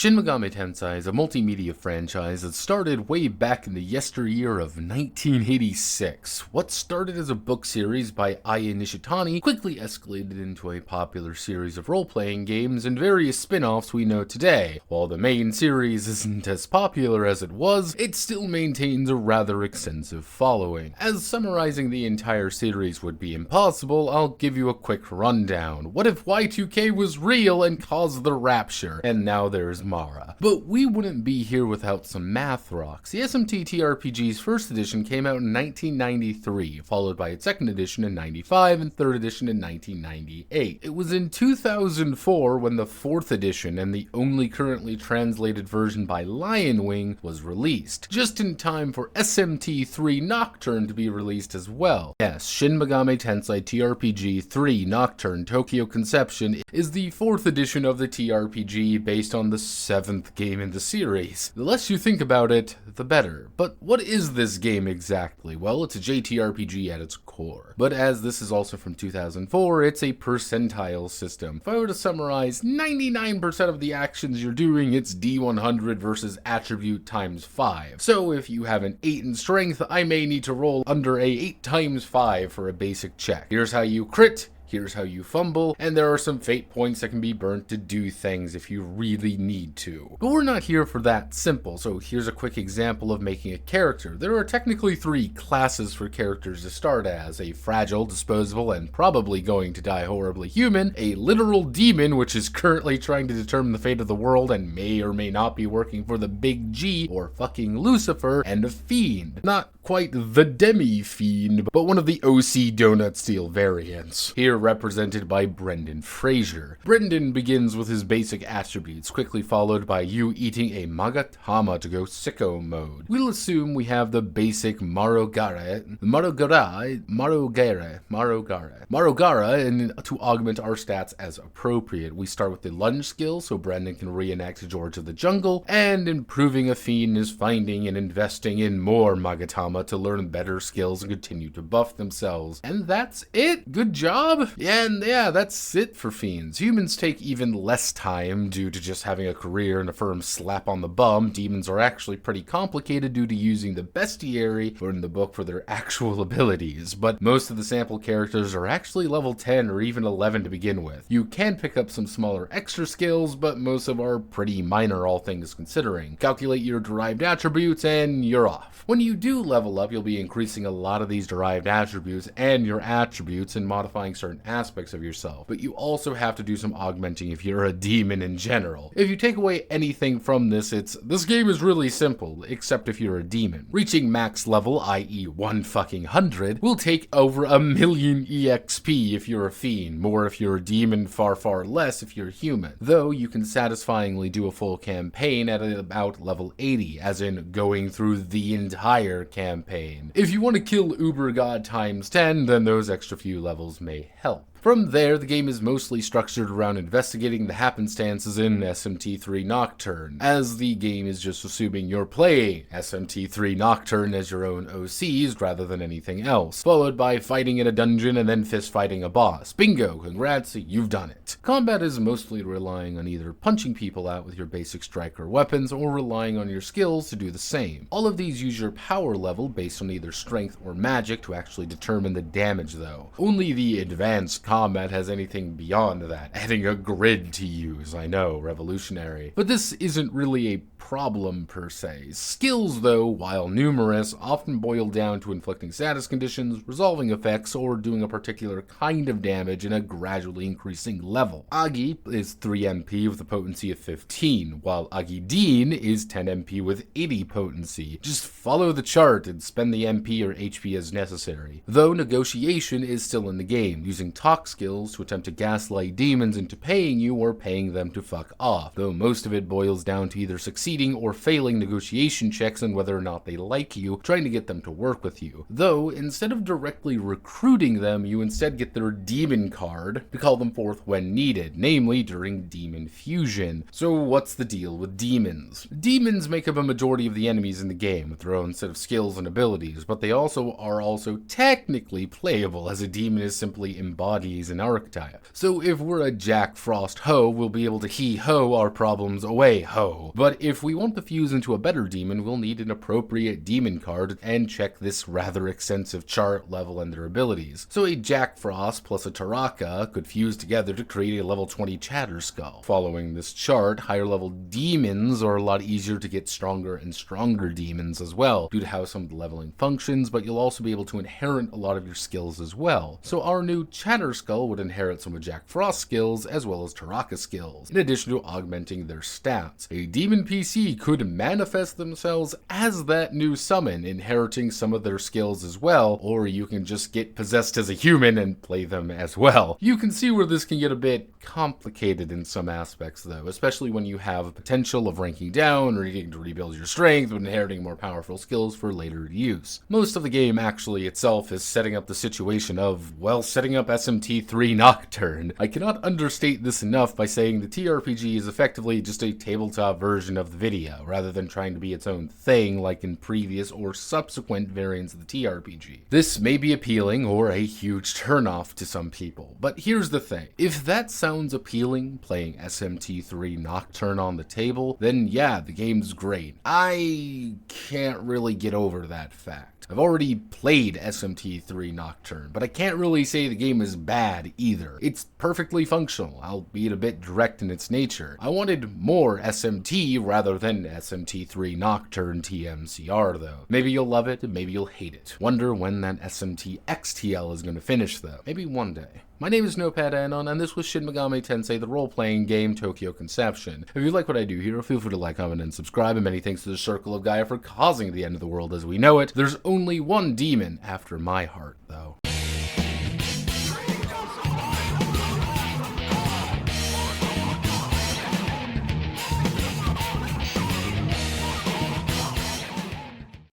Shin Megami Tensei is a multimedia franchise that started way back in the yesteryear of 1986. What started as a book series by Aya Nishitani quickly escalated into a popular series of role-playing games and various spin-offs we know today. While the main series isn't as popular as it was, it still maintains a rather extensive following. As summarizing the entire series would be impossible, I'll give you a quick rundown. What if Y2K was real and caused the rapture? And now there's Mara. But we wouldn't be here without some math rocks. The SMT TRPG's first edition came out in 1993, followed by its second edition in 95 and third edition in 1998. It was in 2004 when the fourth edition and the only currently translated version by Lionwing was released, just in time for SMT 3 Nocturne to be released as well. Yes, Shin Megami Tensei TRPG 3 Nocturne Tokyo Conception is the fourth edition of the TRPG based on the seventh game in the series. The less you think about it, the better. But what is this game exactly? Well, it's a JTRPG at its core. But as this is also from 2004, it's a percentile system. If I were to summarize 99% of the actions you're doing, it's D100 versus attribute times 5. So if you have an 8 in strength, I may need to roll under a 8 times 5 for a basic check. Here's how you crit. Here's how you fumble, and there are some fate points that can be burnt to do things if you really need to. But we're not here for that simple, so here's a quick example of making a character. There are technically 3 classes for characters to start as: a fragile, disposable, and probably going to die horribly human, a literal demon, which is currently trying to determine the fate of the world and may or may not be working for the Big G or fucking Lucifer, and a fiend. Not quite the demi-fiend, but one of the OC Donut Steel variants. Here represented by Brendan Fraser. Brendan begins with his basic attributes, quickly followed by you eating a magatama to go sicko mode. We'll assume we have the basic Marogara, and to augment our stats as appropriate. We start with the lunge skill, so Brendan can reenact George of the Jungle, and improving a fiend is finding and investing in more magatama to learn better skills and continue to buff themselves. And that's it. Good job. And yeah, that's it for fiends. Humans take even less time due to just having a career and a firm slap on the bum. Demons are actually pretty complicated due to using the bestiary or in the book for their actual abilities, but most of the sample characters are actually level 10 or even 11 to begin with. You can pick up some smaller extra skills, but most of them are pretty minor, all things considering. Calculate your derived attributes and you're off. When you do level up, you'll be increasing a lot of these derived attributes and your attributes and modifying certain aspects of yourself, but you also have to do some augmenting if you're a demon in general. If you take away anything from this game is really simple, except if you're a demon. Reaching max level, i.e. 100, will take over 1,000,000 EXP if you're a fiend, more if you're a demon, far less if you're human. Though you can satisfyingly do a full campaign at about level 80, as in going through the entire campaign. If you want to kill Uber God times 10, then those extra few levels may help. From there, the game is mostly structured around investigating the happenstances in SMT3 Nocturne, as the game is just assuming you're playing SMT3 Nocturne as your own OCs rather than anything else, followed by fighting in a dungeon and then fist fighting a boss. Bingo, congrats, you've done it. Combat is mostly relying on either punching people out with your basic striker weapons or relying on your skills to do the same. All of these use your power level based on either strength or magic to actually determine the damage though. Only the advanced combat has anything beyond that, adding a grid to use. I know, revolutionary. But this isn't really a problem per se. Skills though, while numerous, often boil down to inflicting status conditions, resolving effects, or doing a particular kind of damage in a gradually increasing level. Agi is 3 MP with a potency of 15, while Agideen is 10 MP with 80 potency. Just follow the chart and spend the MP or HP as necessary. Though negotiation is still in the game, using talk skills to attempt to gaslight demons into paying you or paying them to fuck off, though most of it boils down to either succeeding succeeding or failing negotiation checks on whether or not they like you, trying to get them to work with you. Though, instead of directly recruiting them, you instead get their demon card to call them forth when needed, namely during demon fusion. So what's the deal with demons? Demons make up a majority of the enemies in the game with their own set of skills and abilities, but they are also technically playable, as a demon is simply embodies an archetype. So if we're a Jack Frost Ho, we'll be able to he-ho our problems away ho. But if we want to fuse into a better demon, we'll need an appropriate demon card and check this rather extensive chart, level, and their abilities. So a Jack Frost plus a Taraka could fuse together to create a level 20 Chatter Skull. Following this chart, higher level demons are a lot easier to get stronger and stronger demons as well, due to how some of the leveling functions, but you'll also be able to inherit a lot of your skills as well. So our new Chatter Skull would inherit some of Jack Frost's skills as well as Taraka skills, in addition to augmenting their stats. A demon PC could manifest themselves as that new summon, inheriting some of their skills as well, or you can just get possessed as a human and play them as well. You can see where this can get a bit complicated in some aspects though, especially when you have potential of ranking down or needing to rebuild your strength when inheriting more powerful skills for later use. Most of the game actually itself is setting up the situation of, well, setting up SMT 3 Nocturne. I cannot understate this enough by saying the TRPG is effectively just a tabletop version of the video, rather than trying to be its own thing like in previous or subsequent variants of the TRPG. This may be appealing or a huge turnoff to some people, but here's the thing. If that sounds appealing, playing SMT 3 Nocturne on the table, then yeah, the game's great. I can't really get over that fact. I've already played SMT 3 Nocturne, but I can't really say the game is bad either. It's perfectly functional, albeit a bit direct in its nature. I wanted more SMT rather than SMT 3 Nocturne TMCR though. Maybe you'll love it, maybe you'll hate it. Wonder when that SMT XTL is going to finish though. Maybe one day. My name is Notepad, and this was Shin Megami Tensei, the role-playing game Tokyo Conception. If you like what I do here, feel free to like, comment, and subscribe, and many thanks to the Circle of Gaia for causing the end of the world as we know it. There's only one demon after my heart, though.